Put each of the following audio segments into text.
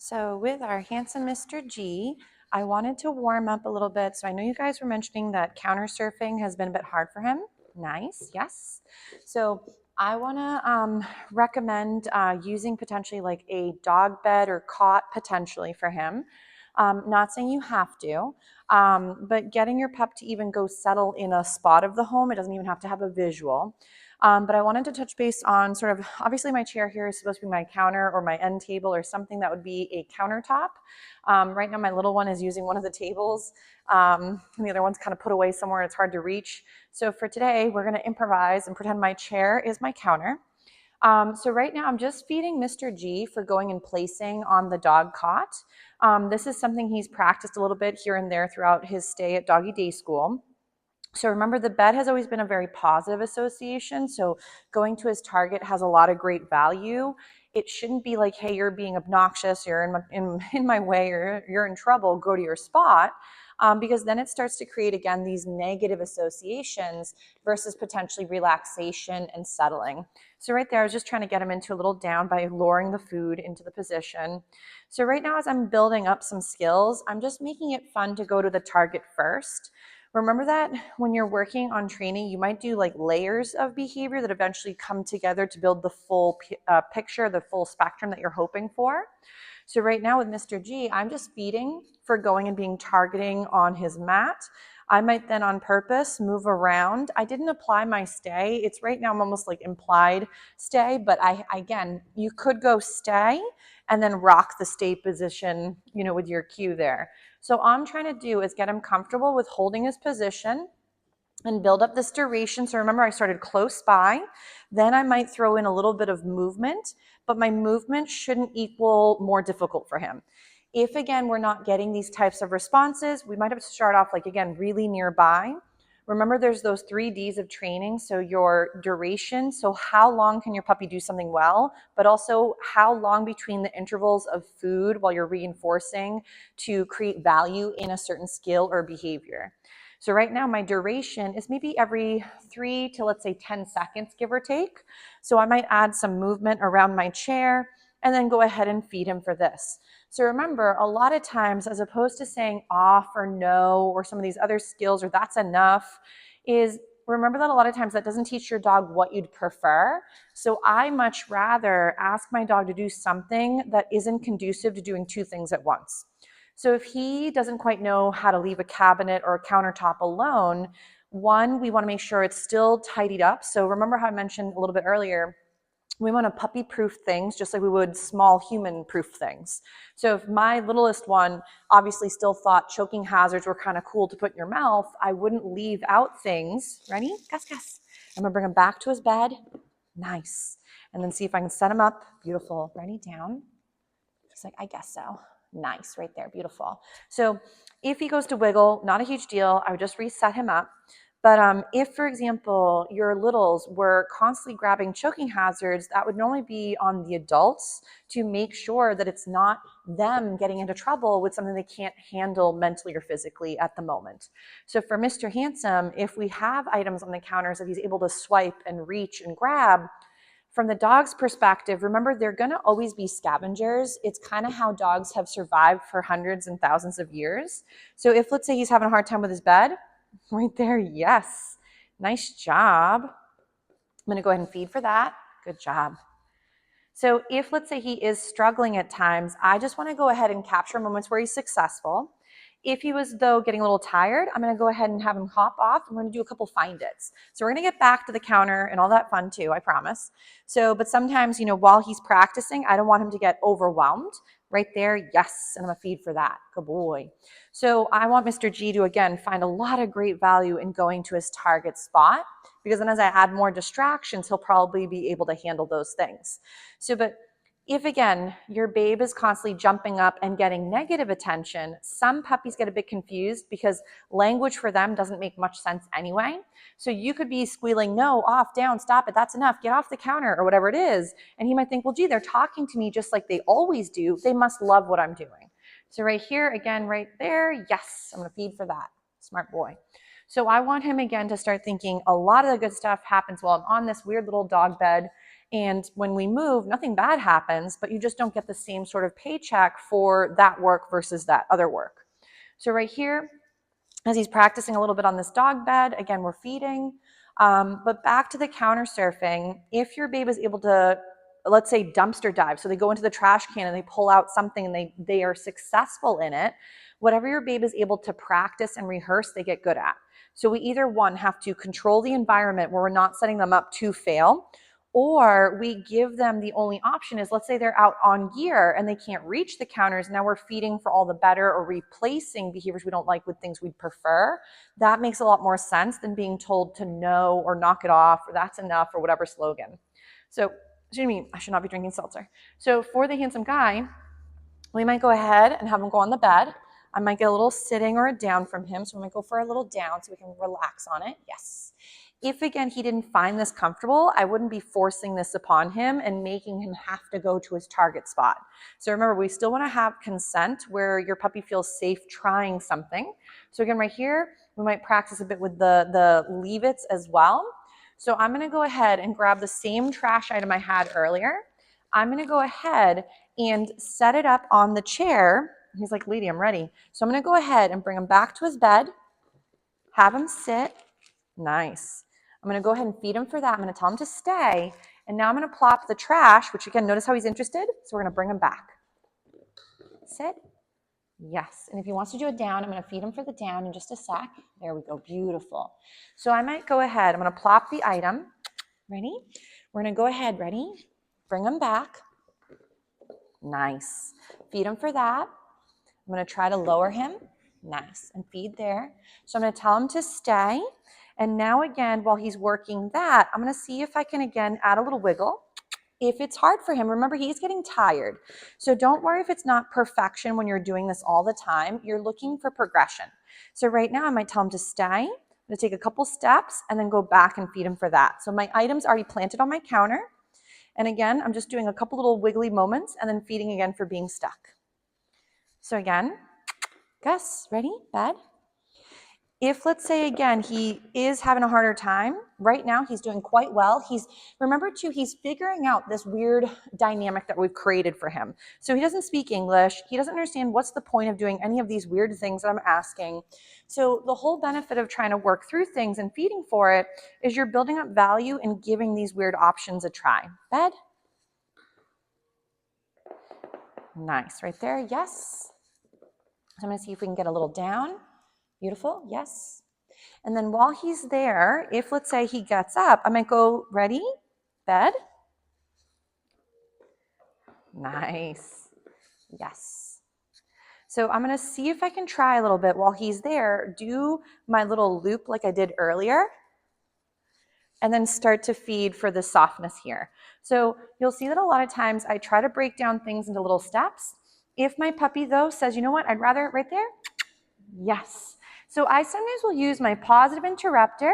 So with our handsome Mr. G, I wanted to warm up a little bit. So I know you guys were mentioning that counter surfing has been a bit hard for him. Nice, yes. So I want to recommend using potentially like a dog bed or cot potentially for him. Not saying you have to, but getting your pup to even go settle in a spot of the home. It doesn't even have to have a visual. But I wanted to touch base on sort of, obviously my chair here is supposed to be my counter or my end table or something that would be a countertop. Right now my little one is using one of the tables and the other one's kind of put away somewhere and it's hard to reach. So for today, we're gonna improvise and pretend my chair is my counter. So right now I'm just feeding Mr. G for going and placing on the dog cot. This is something he's practiced a little bit here and there throughout his stay at doggy day school. So remember, the bed has always been a very positive association. So going to his target has a lot of great value. It shouldn't be like, hey, you're being obnoxious, you're in my way, or you're in trouble, go to your spot. Because then it starts to create, again, these negative associations versus potentially relaxation and settling. So right there, I was just trying to get him into a little down by lowering the food into the position. So right now, as I'm building up some skills, I'm just making it fun to go to the target first. Remember that when you're working on training, you might do like layers of behavior that eventually come together to build the full picture, the full spectrum that you're hoping for. So right now with Mr. G, I'm just feeding for going and being targeting on his mat. I might then on purpose move around. I didn't apply my stay. It's right now I'm almost like implied stay, but again, you could go stay and then rock the stay position, with your cue there. So all I'm trying to do is get him comfortable with holding his position and build up this duration. So remember, I started close by. Then I might throw in a little bit of movement, but my movement shouldn't equal more difficult for him. If, again, we're not getting these types of responses, we might have to start off like, again, really nearby. Remember, there's those 3 Ds of training. So your duration, so how long can your puppy do something well, but also how long between the intervals of food while you're reinforcing to create value in a certain skill or behavior. So right now my duration is maybe every 3 to let's say 10 seconds, give or take. So I might add some movement around my chair and then go ahead and feed him for this. So remember, a lot of times, as opposed to saying off or no, or some of these other skills, or that's enough, is remember that a lot of times that doesn't teach your dog what you'd prefer. So I much rather ask my dog to do something that isn't conducive to doing 2 things at once. So if he doesn't quite know how to leave a cabinet or a countertop alone, one, we want to make sure it's still tidied up. So remember how I mentioned a little bit earlier, we want to puppy-proof things just like we would small human-proof things. So if my littlest one obviously still thought choking hazards were kind of cool to put in your mouth, I wouldn't leave out things. Ready? Gus, Gus. I'm going to bring him back to his bed. Nice. And then see if I can set him up. Beautiful. Ready? Down. He's like, I guess so. Nice, right there, beautiful. So if he goes to wiggle, not a huge deal. I would just reset him up. But if, for example, your littles were constantly grabbing choking hazards, that would normally be on the adults to make sure that it's not them getting into trouble with something they can't handle mentally or physically at the moment. So for Mr. Handsome, if we have items on the counters that he's able to swipe and reach and grab, from the dog's perspective, remember, they're going to always be scavengers. It's kind of how dogs have survived for hundreds and thousands of years. So if, let's say, he's having a hard time with his bed, right there, yes, nice job. I'm going to go ahead and feed for that. Good job. So if, let's say, he is struggling at times, I just want to go ahead and capture moments where he's successful. If he was, though, getting a little tired, I'm going to go ahead and have him hop off. I'm going to do a couple find its. So we're going to get back to the counter and all that fun too, I promise. So, but sometimes, while he's practicing, I don't want him to get overwhelmed. Right there, yes, and I'm going to feed for that. Good boy. So I want Mr. G to, again, find a lot of great value in going to his target spot, because then as I add more distractions, he'll probably be able to handle those things. So, but if, again, your babe is constantly jumping up and getting negative attention, some puppies get a bit confused because language for them doesn't make much sense anyway. So you could be squealing, no, off, down, stop it, that's enough, get off the counter, or whatever it is. And he might think, well, gee, they're talking to me just like they always do. They must love what I'm doing. So right here, again, right there, yes, I'm going to feed for that. Smart boy. So I want him, again, to start thinking a lot of the good stuff happens while I'm on this weird little dog bed. And when we move, nothing bad happens, but you just don't get the same sort of paycheck for that work versus that other work. So right here, as he's practicing a little bit on this dog bed, again, we're feeding. But back to the counter surfing, if your babe is able to, let's say, dumpster dive, so they go into the trash can and they pull out something and they are successful in it, whatever your babe is able to practice and rehearse, they get good at. So we either, one, have to control the environment where we're not setting them up to fail, or we give them the only option is, let's say they're out on gear and they can't reach the counters. Now we're feeding for all the better or replacing behaviors we don't like with things we'd prefer. That makes a lot more sense than being told to no or knock it off or that's enough or whatever slogan. So, excuse me, I should not be drinking seltzer. So for the handsome guy, we might go ahead and have him go on the bed. I might get a little sitting or a down from him. So we might go for a little down so we can relax on it. Yes. If, again, he didn't find this comfortable, I wouldn't be forcing this upon him and making him have to go to his target spot. So remember, we still want to have consent where your puppy feels safe trying something. So again, right here, we might practice a bit with the leave-its as well. So I'm going to go ahead and grab the same trash item I had earlier. I'm going to go ahead and set it up on the chair. He's like, Lady, I'm ready. So I'm going to go ahead and bring him back to his bed, have him sit. Nice. I'm going to go ahead and feed him for that. I'm going to tell him to stay. And now I'm going to plop the trash, which again, notice how he's interested. So we're going to bring him back. Sit. Yes. And if he wants to do a down, I'm going to feed him for the down in just a sec. There we go. Beautiful. So I might go ahead. I'm going to plop the item. Ready? We're going to go ahead. Ready? Bring him back. Nice. Feed him for that. I'm going to try to lower him. Nice. And feed there. So I'm going to tell him to stay. And now again, while he's working that, I'm going to see if I can again add a little wiggle. If it's hard for him, remember he's getting tired. So don't worry if it's not perfection when you're doing this all the time. You're looking for progression. So right now I might tell him to stay. I'm going to take a couple steps and then go back and feed him for that. So my item's already planted on my counter. And again, I'm just doing a couple little wiggly moments and then feeding again for being stuck. So again, Gus, ready? Bed. If, let's say, again, he is having a harder time, right now he's doing quite well. Remember too, he's figuring out this weird dynamic that we've created for him. So he doesn't speak English. He doesn't understand what's the point of doing any of these weird things that I'm asking. So the whole benefit of trying to work through things and feeding for it is you're building up value and giving these weird options a try. Bed. Nice, right there, yes. So I'm going to see if we can get a little down. Beautiful, yes. And then while he's there, if let's say he gets up, I might go, ready, bed. Nice, yes. So I'm going to see if I can try a little bit while he's there, do my little loop like I did earlier, and then start to feed for the softness here. So you'll see that a lot of times I try to break down things into little steps. If my puppy though says, you know what, I'd rather right there, yes. So I sometimes will use my positive interrupter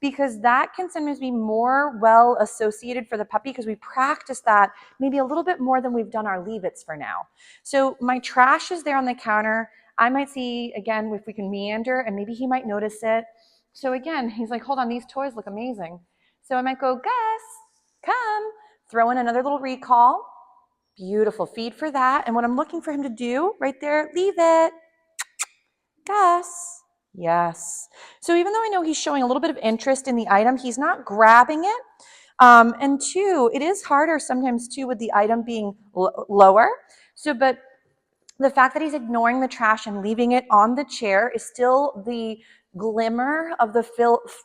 because that can sometimes be more well associated for the puppy because we practice that maybe a little bit more than we've done our leave-its for now. So my trash is there on the counter. I might see, again, if we can meander and maybe he might notice it. So again, he's like, hold on, these toys look amazing. So I might go, Gus, come, throw in another little recall. Beautiful, feed for that. And what I'm looking for him to do right there, leave it. Gus. Yes. So even though I know he's showing a little bit of interest in the item, he's not grabbing it. And two, it is harder sometimes too with the item being lower. So, but the fact that he's ignoring the trash and leaving it on the chair is still the glimmer of the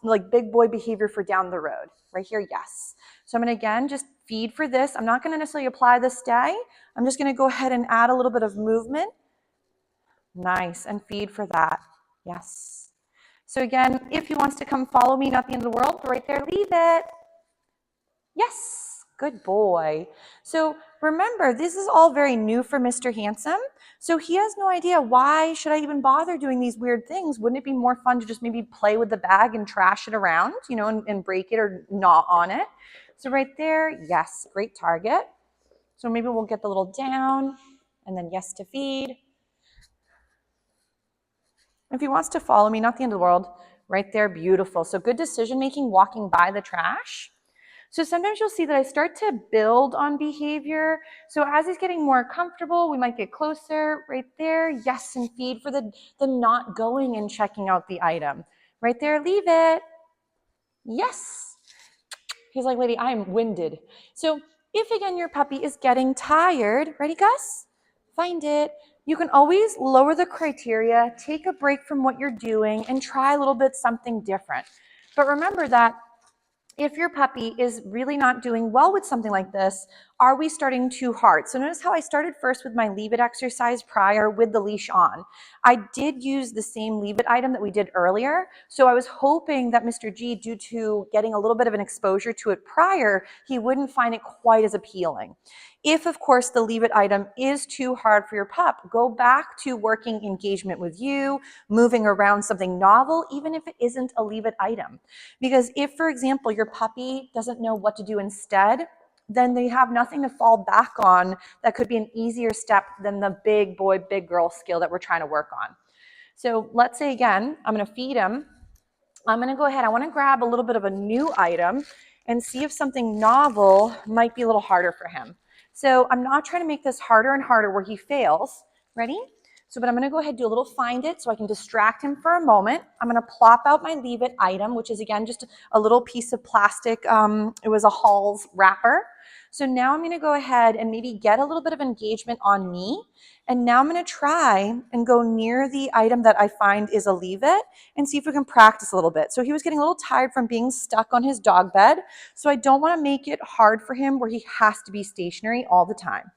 like big boy behavior for down the road. Right here, yes. So I'm going to again just feed for this. I'm not going to necessarily apply the stay. I'm just going to go ahead and add a little bit of movement. Nice, and feed for that. Yes. So again, if he wants to come follow me, not the end of the world, right there, leave it. Yes, good boy. So remember, this is all very new for Mr. Handsome. So he has no idea, why should I even bother doing these weird things? Wouldn't it be more fun to just maybe play with the bag and trash it around, you know, and break it or gnaw on it? So right there, yes, great target. So maybe we'll get the little down and then yes to feed. If he wants to follow me, not the end of the world, right there, beautiful. So good decision making walking by the trash. So sometimes you'll see that I start to build on behavior. So as he's getting more comfortable, we might get closer right there. Yes, and feed for the not going and checking out the item. Right there, leave it. Yes. He's like, lady, I am winded. So if again your puppy is getting tired, ready, Gus? Find it. You can always lower the criteria, take a break from what you're doing, and try a little bit something different. But remember that if your puppy is really not doing well with something like this, are we starting too hard? So notice how I started first with my leave it exercise prior with the leash on. I did use the same leave it item that we did earlier. So I was hoping that Mr. G, due to getting a little bit of an exposure to it prior, he wouldn't find it quite as appealing. If, of course, the leave it item is too hard for your pup, go back to working engagement with you, moving around something novel, even if it isn't a leave it item. Because if, for example, your puppy doesn't know what to do instead, then they have nothing to fall back on that could be an easier step than the big boy, big girl skill that we're trying to work on. So let's say again, I'm going to feed him. I'm going to go ahead. I want to grab a little bit of a new item and see if something novel might be a little harder for him. So I'm not trying to make this harder and harder where he fails. Ready? So, but I'm going to go ahead and do a little find it so I can distract him for a moment. I'm going to plop out my leave it item, which is again just a little piece of plastic. It was a Hall's wrapper. So now I'm going to go ahead and maybe get a little bit of engagement on me. And now I'm going to try and go near the item that I find is a leave it and see if we can practice a little bit. So he was getting a little tired from being stuck on his dog bed. So I don't want to make it hard for him where he has to be stationary all the time.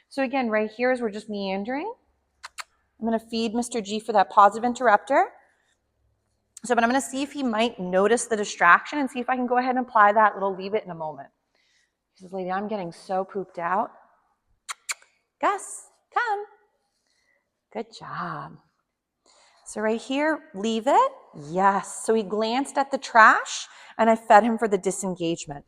So again, right here is we're just meandering. I'm going to feed Mr. G for that positive interrupter. So, but I'm going to see if he might notice the distraction and see if I can go ahead and apply that little leave it in a moment. He says, lady, I'm getting so pooped out. Gus, come. Good job. So right here, leave it. Yes. So he glanced at the trash and I fed him for the disengagement.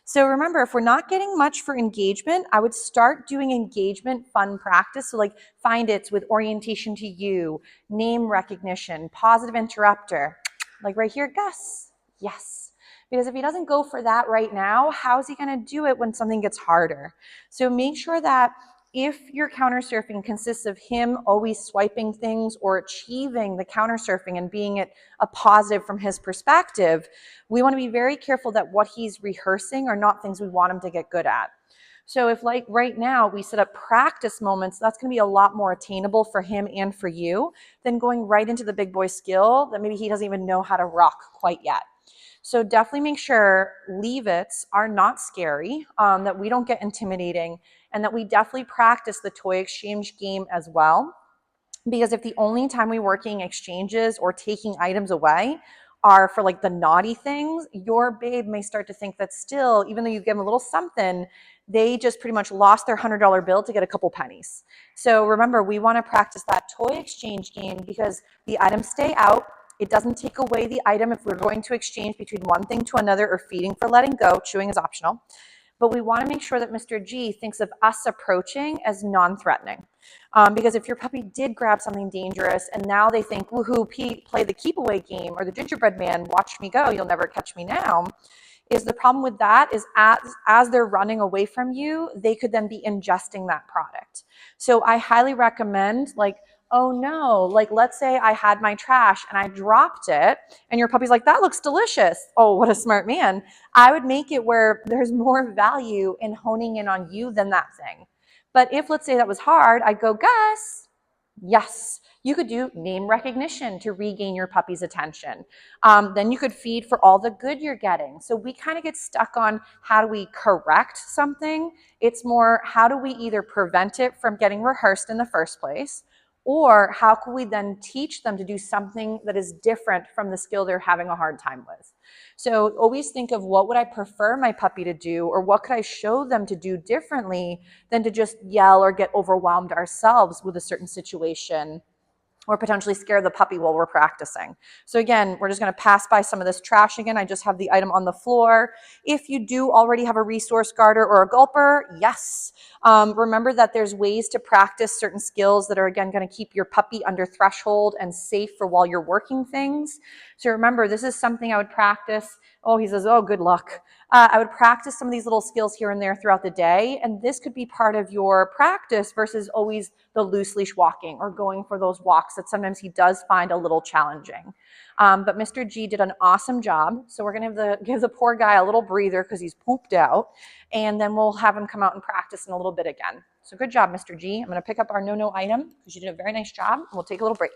So remember, if we're not getting much for engagement, I would start doing engagement fun practice. So like find it with orientation to you, name recognition, positive interrupter. Like right here, Gus. Yes. Because if he doesn't go for that right now, how's he going to do it when something gets harder? So make sure that if your counter surfing consists of him always swiping things or achieving the counter surfing and being it a positive from his perspective, we want to be very careful that what he's rehearsing are not things we want him to get good at. So if like right now we set up practice moments, that's going to be a lot more attainable for him and for you than going right into the big boy skill that maybe he doesn't even know how to rock quite yet. So definitely make sure leave-its are not scary, that we don't get intimidating, and that we definitely practice the toy exchange game as well. Because if the only time we're working exchanges or taking items away are for like the naughty things, your babe may start to think that still, even though you give them a little something, they just pretty much lost their $100 bill to get a couple pennies. So remember, we want to practice that toy exchange game because the items stay out. It doesn't take away the item if we're going to exchange between one thing to another or feeding for letting go. Chewing is optional. But we want to make sure that Mr. G thinks of us approaching as non-threatening. Because if your puppy did grab something dangerous and now they think, woohoo, play the keep away game or the gingerbread man, watch me go, you'll never catch me now, is the problem with that is as they're running away from you, they could then be ingesting that product. So I highly recommend like, oh no, like let's say I had my trash and I dropped it and your puppy's like, that looks delicious. Oh, what a smart man. I would make it where there's more value in honing in on you than that thing. But if let's say that was hard, I'd go, Gus, yes. You could do name recognition to regain your puppy's attention. Then you could feed for all the good you're getting. So we kind of get stuck on how do we correct something. It's more how do we either prevent it from getting rehearsed in the first place, or how can we then teach them to do something that is different from the skill they're having a hard time with. So always think of what would I prefer my puppy to do, or what could I show them to do differently than to just yell or get overwhelmed ourselves with a certain situation, or potentially scare the puppy while we're practicing. So again, we're just going to pass by some of this trash again. I just have the item on the floor. If you do already have a resource guarder or a gulper, yes. Remember that there's ways to practice certain skills that are, again, going to keep your puppy under threshold and safe for while you're working things. So remember, this is something I would practice. Oh, he says, oh, good luck. I would practice some of these little skills here and there throughout the day, and this could be part of your practice versus always the loose leash walking or going for those walks that sometimes he does find a little challenging. But Mr. G did an awesome job, so we're going to give the poor guy a little breather because he's pooped out, and then we'll have him come out and practice in a little bit again. So good job, Mr. G. I'm going to pick up our no-no item because you did a very nice job, and we'll take a little break.